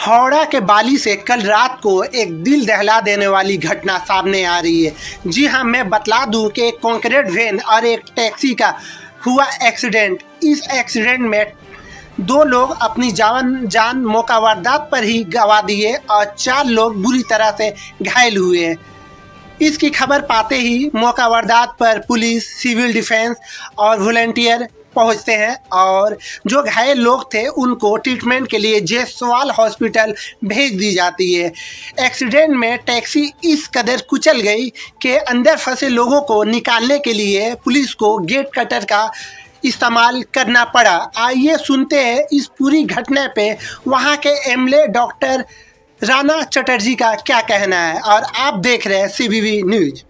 हावड़ा के बाली से कल रात को एक दिल दहला देने वाली घटना सामने आ रही है। जी हाँ, मैं बतला दूं कि एक कॉन्क्रीट वैन और एक टैक्सी का हुआ एक्सीडेंट। इस एक्सीडेंट में 2 लोग अपनी जान मौका वारदात पर ही गंवा दिए और 4 लोग बुरी तरह से घायल हुए हैं। इसकी खबर पाते ही मौका वारदात पर पुलिस, सिविल डिफेंस और वॉलंटियर पहुंचते हैं और जो घायल लोग थे उनको ट्रीटमेंट के लिए जयसवाल हॉस्पिटल भेज दी जाती है। एक्सीडेंट में टैक्सी इस कदर कुचल गई कि अंदर फंसे लोगों को निकालने के लिए पुलिस को गेट कटर का इस्तेमाल करना पड़ा। आइए सुनते हैं इस पूरी घटना पे वहाँ के एमएलए डॉक्टर राणा चटर्जी का क्या कहना है। और आप देख रहे हैं CBB न्यूज।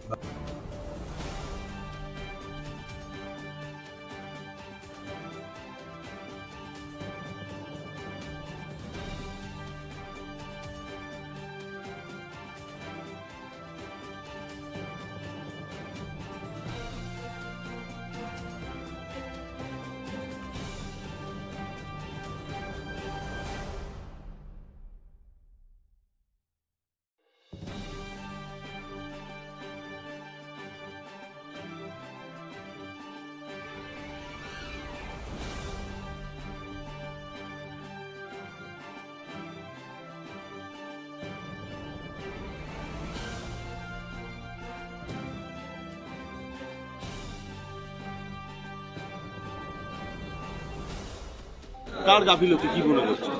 কার গাফিলতি কি মনে করছে?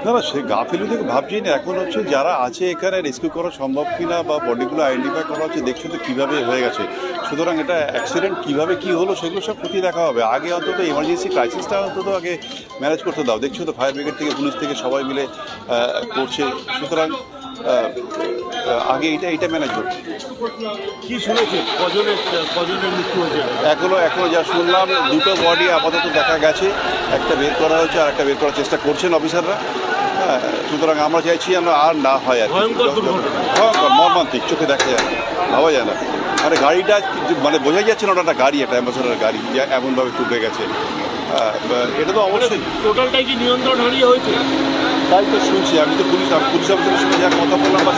না না, সে গাফিলতি ভাবছি না। এখন হচ্ছে যারা আছে এখানে রেস্কিউ করা সম্ভব কিনা বা বডিগুলো আইডেন্টিফাই করা হচ্ছে, দেখছো তো কীভাবে হয়ে গেছে। সুতরাং এটা অ্যাক্সিডেন্ট কীভাবে কী হলো সেগুলো সব খতিয়ে দেখা হবে। আগে অন্তত এমার্জেন্সি ক্রাইসিসটা অন্তত আগে ম্যানেজ করতে দাও। দেখছো তো ফায়ার ব্রিগেড থেকে, পুলিশ থেকে সবাই মিলে করছে। সুতরাং আগে এটা ম্যানেজ করছে। কি শুনেছে কজনের মৃত্যু হয়েছে? এখনো যা শুনলাম 2টো বডি আপাতত দেখা গেছে, একটা বের করা হয়েছে আর একটা বের করার চেষ্টা করছেন অফিসাররা। হ্যাঁ, সুতরাং আমরা চাইছি আমরা আর না হয়, আর ভয়ঙ্কর মর্মান্তিক, চোখে দেখা যায় না, ভাবা যায় না। মানে গাড়িটা মানে বোঝাই যাচ্ছে না ওটা একটা গাড়ি, একটা অ্যাম্বাসেডার গাড়ি, যা এমনভাবে টুটে গেছে। এটা তো অবশ্যই টোটালটাই কি নিয়ন্ত্রণ হারিয়ে হয়েছে? তাই তো শুনছি। আমি তো পুলিশ অফিসারের সঙ্গে যা কথা বললাম বা